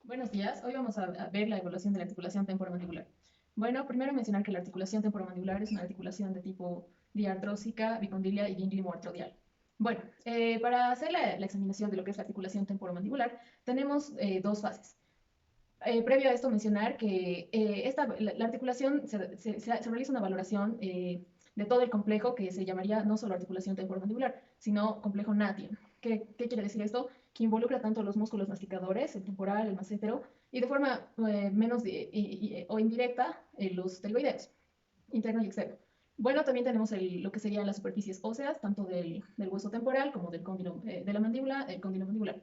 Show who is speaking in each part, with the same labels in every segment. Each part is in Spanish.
Speaker 1: Buenos días. Hoy vamos a ver la evaluación de la articulación temporomandibular. Bueno, primero mencionar que la articulación temporomandibular es una articulación de tipo diartrósica, bicondilia y dínglimo-artrodial. Bueno, para hacer la examinación de lo que es la articulación temporomandibular, tenemos dos fases. Previo a esto, mencionar que la articulación se realiza una valoración de todo el complejo que se llamaría no solo articulación temporomandibular, sino complejo Napier. ¿Qué quiere decir esto? Que involucra tanto los músculos masticadores, el temporal, el massetero, y de forma menos o indirecta los deltoideos, interno y externo. Bueno, también tenemos lo que serían las superficies óseas, tanto del hueso temporal como del cóndilo, de la mandíbula, el cóndilo mandibular.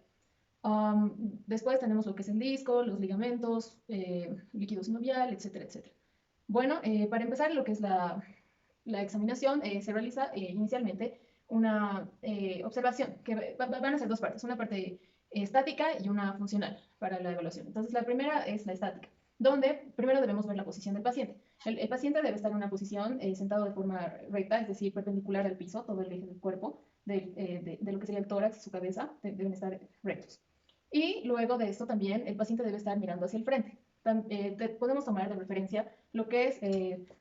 Speaker 1: Después tenemos lo que es el disco, los ligamentos, líquido sinovial, etcétera, etcétera. Bueno, para empezar, lo que es la examinación, se realiza inicialmente una observación, que van a ser dos partes, una parte estática y una funcional para la evaluación. Entonces, la primera es la estática, donde primero debemos ver la posición del paciente. El paciente debe estar en una posición sentado de forma recta, es decir, perpendicular al piso, todo el eje del cuerpo, de lo que sería el tórax y su cabeza, deben estar rectos. Y luego de esto también el paciente debe estar mirando hacia el frente. Podemos tomar de referencia lo que es,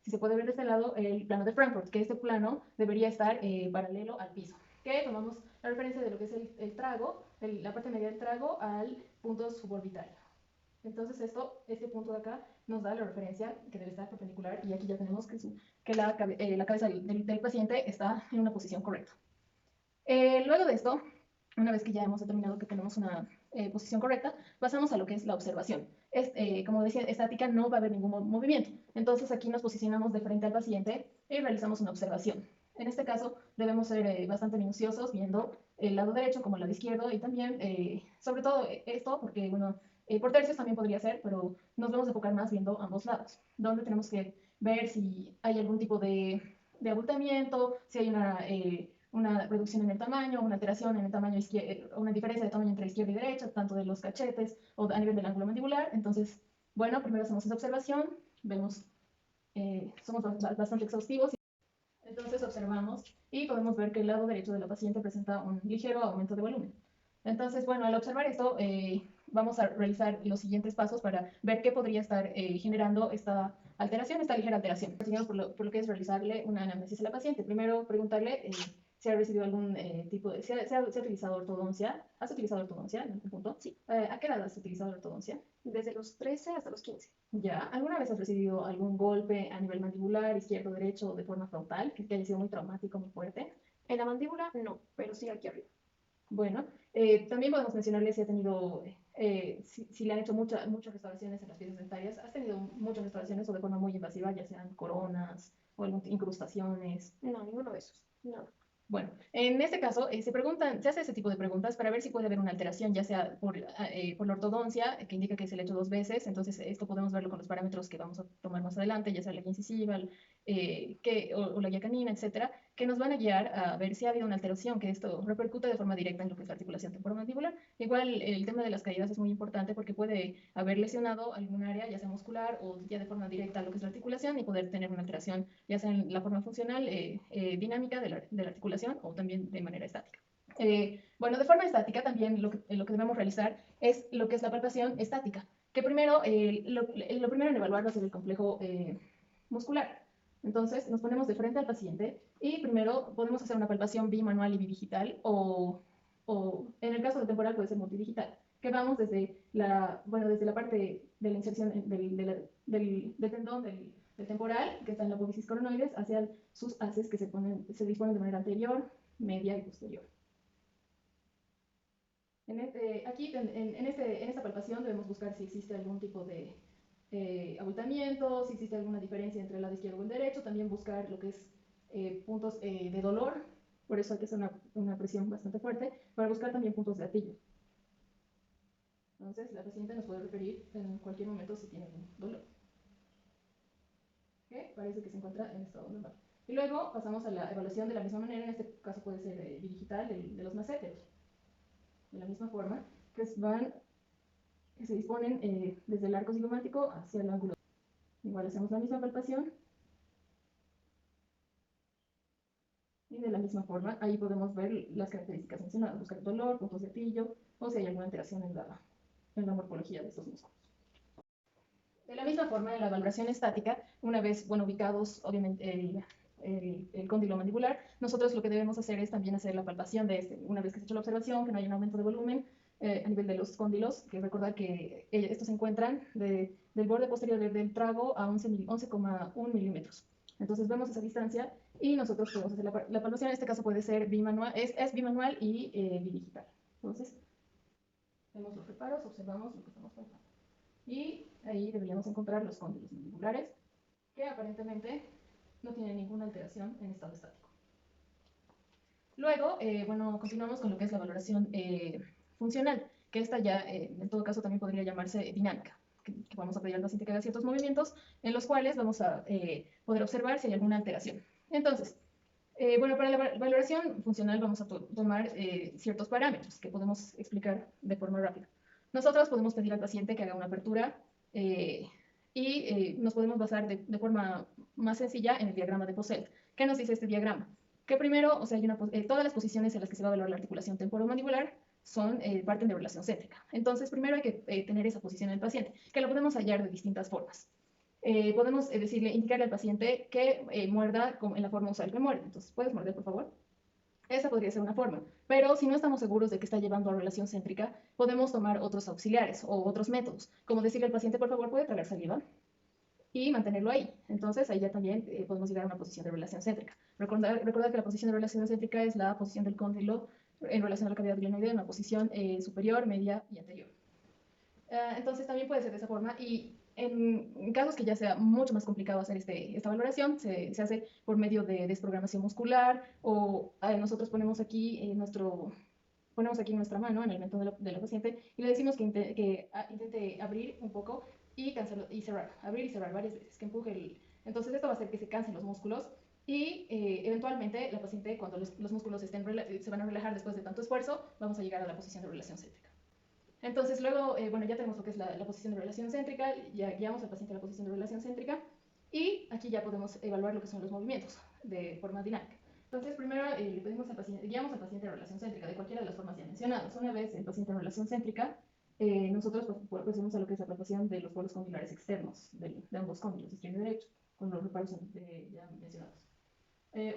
Speaker 1: si se puede ver de este lado, el plano de Frankfurt, que este plano debería estar paralelo al piso. Que tomamos la referencia de lo que es el trago, la parte media del trago al punto suborbital. Entonces este punto de acá nos da la referencia que debe estar perpendicular y aquí ya tenemos que la cabeza del paciente está en una posición correcta. Luego de esto, una vez que ya hemos determinado que tenemos una posición correcta, pasamos a lo que es la observación. Como decía, estática no va a haber ningún movimiento. Entonces aquí nos posicionamos de frente al paciente y realizamos una observación. En este caso debemos ser bastante minuciosos viendo el lado derecho como el lado izquierdo y también, sobre todo esto, porque bueno, por tercios también podría ser, pero nos vamos a enfocar más viendo ambos lados, donde tenemos que ver si hay algún tipo de abultamiento, si hay una reducción en el tamaño, una alteración en el tamaño una diferencia de tamaño entre izquierda y derecha, tanto de los cachetes o a nivel del ángulo mandibular. Entonces, bueno, primero hacemos esa observación, vemos, somos bastante exhaustivos. Entonces observamos y podemos ver que el lado derecho de la paciente presenta un ligero aumento de volumen. Entonces, bueno, al observar esto, vamos a realizar los siguientes pasos para ver qué podría estar generando esta alteración, esta ligera alteración. Seguimos por lo que es realizarle una anamnesis a la paciente. Primero, preguntarle si ha recibido algún tipo de... Si ha utilizado ortodoncia. ¿Has utilizado ortodoncia en algún punto?
Speaker 2: Sí,
Speaker 1: ¿A qué edad has utilizado ortodoncia?
Speaker 2: desde los 13 hasta los 15.
Speaker 1: ¿Ya? ¿Alguna vez has recibido algún golpe a nivel mandibular, izquierdo, derecho o de forma frontal que haya sido muy traumático, muy fuerte?
Speaker 2: En la mandíbula, no, pero sí aquí arriba.
Speaker 1: Bueno, también podemos mencionarle si ha tenido, si le han hecho muchas restauraciones en las piezas dentarias. ¿Has tenido muchas restauraciones o de forma muy invasiva, ya sean coronas o incrustaciones?
Speaker 2: No, ninguno de esos. No.
Speaker 1: Bueno, en este caso se hace ese tipo de preguntas para ver si puede haber una alteración, ya sea por la ortodoncia, que indica que se le ha hecho dos veces. Entonces esto podemos verlo con los parámetros que vamos a tomar más adelante, ya sea la guía incisiva, o la guía canina, etcétera, que nos van a guiar a ver si ha habido una alteración, que esto repercute de forma directa en lo que es la articulación temporomandibular. Igual el tema de las caídas es muy importante porque puede haber lesionado algún área, ya sea muscular o ya de forma directa lo que es la articulación y poder tener una alteración, ya sea en la forma funcional, dinámica de la articulación o también de manera estática. Bueno, de forma estática también lo que debemos realizar es lo que es la palpación estática, que primero, lo primero en evaluar va a ser el complejo muscular. Entonces nos ponemos de frente al paciente y primero podemos hacer una palpación bimanual y bidigital o en el caso del temporal puede ser multidigital, que vamos desde la parte de la inserción del tendón del temporal, que está en la apófisis coronoides, hacia sus haces que se disponen de manera anterior, media y posterior. En esta palpación debemos buscar si existe algún tipo de abultamiento, si existe alguna diferencia entre el lado izquierdo y el derecho, también buscar lo que es puntos de dolor, por eso hay que hacer una presión bastante fuerte, para buscar también puntos de gatillo. Entonces la paciente nos puede referir en cualquier momento si tiene algún dolor, que parece que se encuentra en estado normal. Y luego pasamos a la evaluación de la misma manera, en este caso puede ser bidigital de los masséteros. De la misma forma, que se disponen desde el arco cigomático hacia el ángulo. Igual hacemos la misma palpación. Y de la misma forma, ahí podemos ver las características mencionadas, buscar dolor, puntos de gatillo, o si hay alguna alteración en en la morfología de estos músculos. De la misma forma, en la valoración estática, una vez ubicados obviamente el cóndilo mandibular, nosotros lo que debemos hacer es también hacer la palpación de este. Una vez que se ha hecho la observación, que no hay un aumento de volumen a nivel de los cóndilos, que recordar que estos se encuentran del borde posterior del trago a 11,1 milímetros. Entonces vemos esa distancia y nosotros podemos hacer la palpación. En este caso puede ser bimanual, es bimanual y bidigital. Entonces, vemos los reparos, observamos lo que estamos palpando. Y ahí deberíamos encontrar los cóndilos mandibulares, que aparentemente no tienen ninguna alteración en estado estático. Luego, continuamos con lo que es la valoración funcional, que esta ya, en todo caso, también podría llamarse dinámica, que vamos a pedir al paciente que haga ciertos movimientos en los cuales vamos a poder observar si hay alguna alteración. Entonces, para la valoración funcional vamos a tomar ciertos parámetros que podemos explicar de forma rápida. Nosotros podemos pedir al paciente que haga una apertura y nos podemos basar de forma más sencilla en el diagrama de Posselt. ¿Qué nos dice este diagrama? Que primero, todas las posiciones en las que se va a evaluar la articulación temporomandibular parten de relación céntrica. Entonces, primero hay que tener esa posición en el paciente, que lo podemos hallar de distintas formas. Podemos indicarle al paciente que muerda en la forma usual que muerde. Entonces, ¿puedes morder, por favor? Esa podría ser una forma. Pero si no estamos seguros de que está llevando a relación céntrica, podemos tomar otros auxiliares o otros métodos, como decirle al paciente, por favor, ¿puede tragar saliva? Y mantenerlo ahí. Entonces, ahí ya también podemos llegar a una posición de relación céntrica. Recordar que la posición de relación céntrica es la posición del cóndilo en relación a la cavidad glenoidea, una posición superior, media y anterior. Entonces, también puede ser de esa forma. Y en casos que ya sea mucho más complicado hacer esta valoración, se hace por medio de desprogramación muscular o nosotros ponemos aquí nuestra mano en el mentón de la paciente y le decimos que intente abrir un poco y cerrar, abrir y cerrar varias veces, que empuje Entonces esto va a hacer que se cansen los músculos y eventualmente la paciente, cuando los músculos se van a relajar después de tanto esfuerzo, vamos a llegar a la posición de relación céntrica. Entonces luego, ya tenemos lo que es la posición de relación céntrica, ya guiamos al paciente a la posición de relación céntrica y aquí ya podemos evaluar lo que son los movimientos de forma dinámica. Entonces, primero guiamos al paciente en relación céntrica de cualquiera de las formas ya mencionadas. Una vez el paciente en relación céntrica, nosotros procedemos a lo que es la palpación de los polos condulares externos de ambos cóndilos, izquierdo y derecho, con los reparos ya mencionados.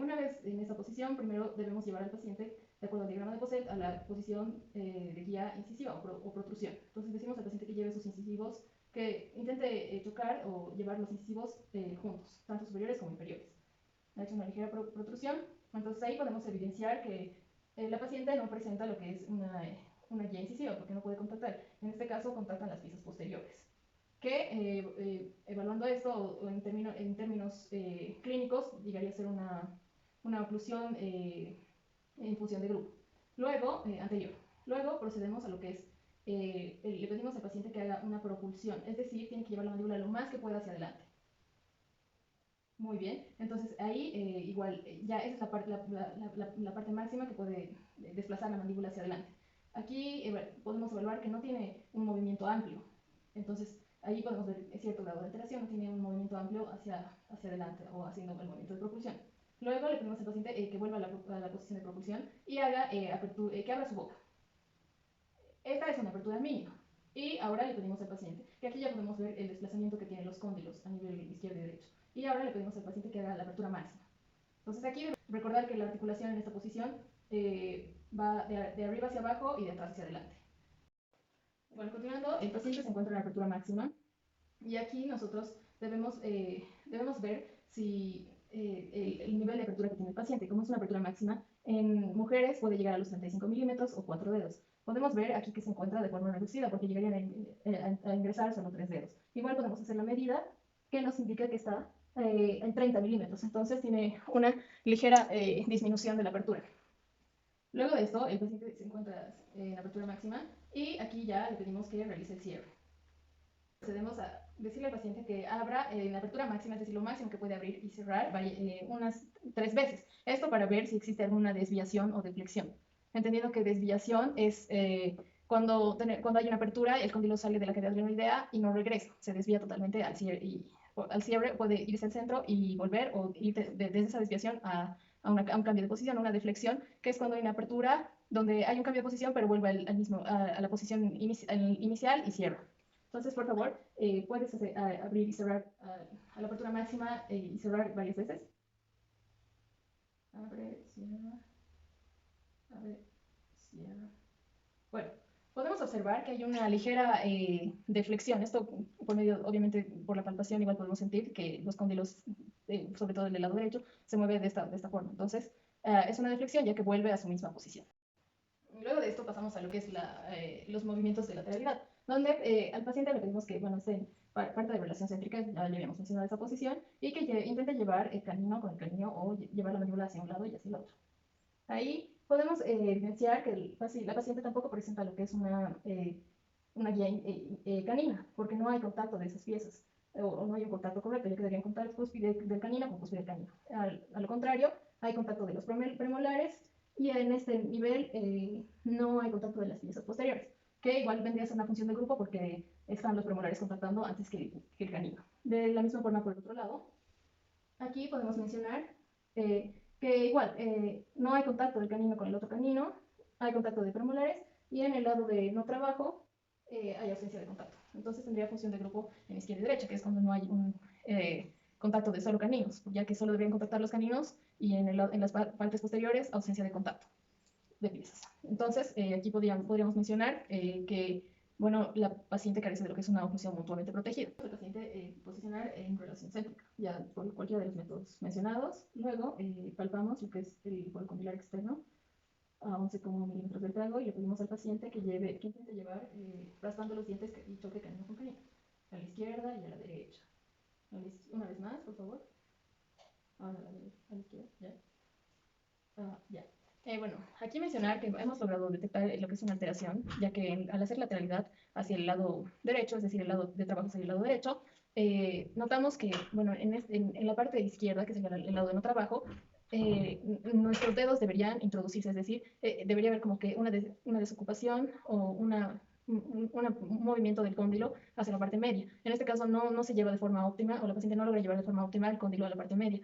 Speaker 1: Una vez en esta posición, primero debemos llevar al paciente, de acuerdo al diagrama de Posselt, a la posición de guía incisiva o protrusión. Entonces decimos al paciente que lleve sus incisivos, que intente chocar o llevar los incisivos juntos, tanto superiores como inferiores. Ha hecho una ligera protrusión, entonces ahí podemos evidenciar que la paciente no presenta lo que es una guía incisiva, porque no puede contactar. En este caso, contactan las piezas posteriores. Que evaluando esto o en términos clínicos llegaría a ser una oclusión en función de grupo. Luego, anterior. Luego procedemos a lo que es, le pedimos al paciente que haga una propulsión, es decir, tiene que llevar la mandíbula lo más que pueda hacia adelante. Muy bien, entonces ahí igual, ya esa es la parte máxima que puede desplazar la mandíbula hacia adelante. Aquí podemos evaluar que no tiene un movimiento amplio, entonces ahí podemos ver cierto grado de alteración, no tiene un movimiento amplio hacia adelante o haciendo el movimiento de propulsión. Luego le pedimos al paciente que vuelva a la posición de propulsión y haga, que abra su boca. Esta es una apertura mínima. Y ahora le pedimos al paciente, que aquí ya podemos ver el desplazamiento que tienen los cóndilos a nivel izquierdo y derecho. Y ahora le pedimos al paciente que haga la apertura máxima. Entonces aquí recordar que la articulación en esta posición va de arriba hacia abajo y de atrás hacia adelante. Bueno, continuando, el paciente se encuentra en la apertura máxima y aquí nosotros debemos ver si el nivel de apertura que tiene el paciente. Como es una apertura máxima, en mujeres puede llegar a los 35 milímetros o 4 dedos. Podemos ver aquí que se encuentra de forma reducida porque llegarían a ingresar solo 3 dedos. Igual podemos hacer la medida que nos indica que está en 30 milímetros. Entonces tiene una ligera disminución de la apertura. Luego de esto, el paciente se encuentra en la apertura máxima y aquí ya le pedimos que realice el cierre. Procedemos a decirle al paciente que abra en la apertura máxima, es decir, lo máximo que puede abrir y cerrar unas 3 veces. Esto para ver si existe alguna desviación o deflexión. Entendiendo que desviación es cuando hay una apertura, el cóndilo sale de la cavidad glenoidea y no regresa, se desvía totalmente al cierre. Y al cierre puede irse al centro y volver o ir desde esa desviación a un cambio de posición, una deflexión, que es cuando hay una apertura donde hay un cambio de posición, pero vuelve a la posición inicial y cierra. Entonces, por favor, puedes abrir y cerrar a la apertura máxima y cerrar varias veces. Abre, cierra, abre, cierra. Bueno, podemos observar que hay una ligera deflexión. Esto por medio, obviamente, por la palpación, igual podemos sentir que los cóndilos, sobre todo el del lado derecho, se mueve de esta forma. Entonces, es una deflexión ya que vuelve a su misma posición. Luego de esto pasamos a lo que es los movimientos de lateralidad, donde al paciente le pedimos que, bueno, esté en parte de relación céntrica, ya habíamos mencionado esa posición, y que intente llevar el canino con el canino o llevar la mandíbula hacia un lado y hacia el otro. Ahí podemos evidenciar que la paciente tampoco presenta lo que es una guía canina, porque no hay contacto de esas piezas, o no hay un contacto correcto, ya que deberían contar cúspide del canino con cúspide del canino. A lo contrario, hay contacto de los premolares y en este nivel no hay contacto de las piezas posteriores, que igual vendría a ser una función de grupo porque están los premolares contactando antes que el canino. De la misma forma, por el otro lado, aquí podemos mencionar que igual no hay contacto del canino con el otro canino, hay contacto de premolares y en el lado de no trabajo hay ausencia de contacto. Entonces tendría función de grupo en izquierda y derecha, que es cuando no hay un contacto de solo caninos, ya que solo deberían contactar los caninos y en las partes posteriores ausencia de contacto de piezas. Entonces aquí podríamos mencionar que bueno, la paciente carece de lo que es una oclusión mutuamente protegida. El paciente posicionar en relación céntrica, ya por cualquiera de los métodos mencionados. Luego palpamos lo que es el polo condilar externo a 11,1 milímetros del trago y le pedimos al paciente que intente llevar raspando los dientes y choque canino con canino, a la izquierda y a la derecha. Una vez más, por favor. Ahora a la izquierda, ya. Ya. Bueno, aquí mencionar que hemos logrado detectar lo que es una alteración, ya que al hacer lateralidad hacia el lado derecho, es decir, el lado de trabajo hacia el lado derecho, notamos que, bueno, en la parte izquierda, que sería el lado de no trabajo, nuestros dedos deberían introducirse, es decir, debería haber como que una desocupación o un movimiento del cóndilo hacia la parte media. En este caso no se lleva de forma óptima o la paciente no logra llevar de forma óptima el cóndilo a la parte media,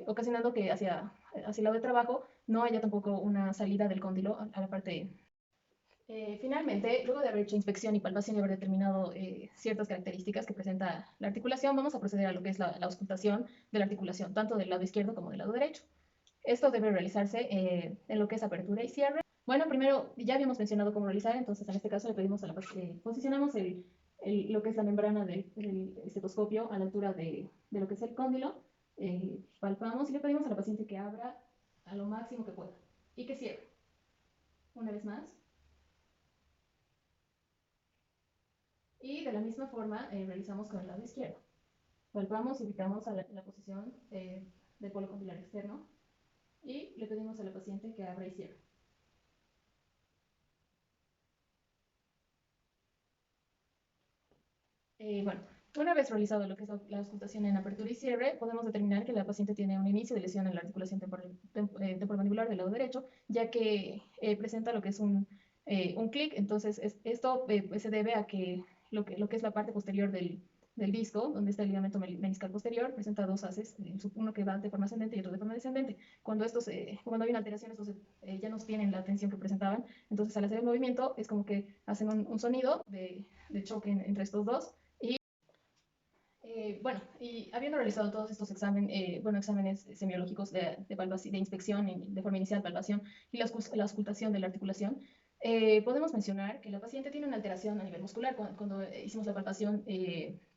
Speaker 1: ocasionando que hacia el lado de trabajo no haya tampoco una salida del cóndilo a la parte. Finalmente, luego de haber hecho inspección y palpación y haber determinado ciertas características que presenta la articulación, vamos a proceder a lo que es la auscultación de la articulación, tanto del lado izquierdo como del lado derecho. Esto debe realizarse en lo que es apertura y cierre. Bueno, primero ya habíamos mencionado cómo realizar, entonces en este caso le pedimos a la posicionamos lo que es la membrana del estetoscopio a la altura de lo que es el cóndilo, palpamos y le pedimos a la paciente que abra a lo máximo que pueda y que cierre. Una vez más. Y de la misma forma realizamos con el lado izquierdo. Palpamos y ubicamos la posición del polo condilar externo y le pedimos a la paciente que abra y cierre. Bueno, una vez realizado lo que es la auscultación en apertura y cierre, podemos determinar que la paciente tiene un inicio de lesión en la articulación temporomandibular del lado derecho, ya que presenta lo que es un clic. Entonces, esto se debe a que lo que es la parte posterior del disco, donde está el ligamento meniscal posterior, presenta dos haces, uno que va de forma ascendente y otro de forma descendente. Cuando hay una alteración, estos ya no tienen la tensión que presentaban. Entonces, al hacer el movimiento, es como que hacen un sonido de choque entre estos dos. Bueno, y habiendo realizado todos estos exámenes semiológicos de inspección de forma inicial, palpación y la auscultación de la articulación, podemos mencionar que la paciente tiene una alteración a nivel muscular. Cuando hicimos la palpación,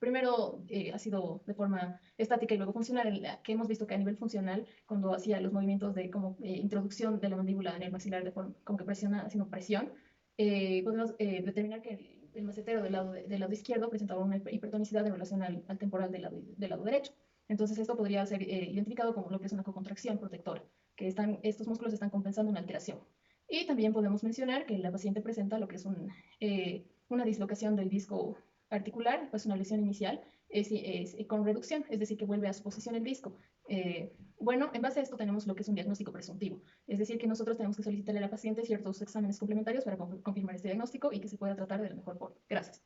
Speaker 1: primero ha sido de forma estática y luego funcional, que hemos visto que a nivel funcional, cuando hacía los movimientos de como introducción de la mandíbula en el maxilar de forma como que presiona, haciendo presión, podemos determinar que el macetero del lado izquierdo presentaba una hipertonicidad en relación al temporal del lado derecho. Entonces, esto podría ser identificado como lo que es una cocontracción protectora, que estos músculos están compensando una alteración. Y también podemos mencionar que la paciente presenta lo que es una dislocación del disco articular, pues una lesión inicial con reducción, es decir, que vuelve a su posición el disco. Bueno, en base a esto tenemos lo que es un diagnóstico presuntivo, es decir, que nosotros tenemos que solicitarle a la paciente ciertos exámenes complementarios para confirmar este diagnóstico y que se pueda tratar de la mejor forma. Gracias.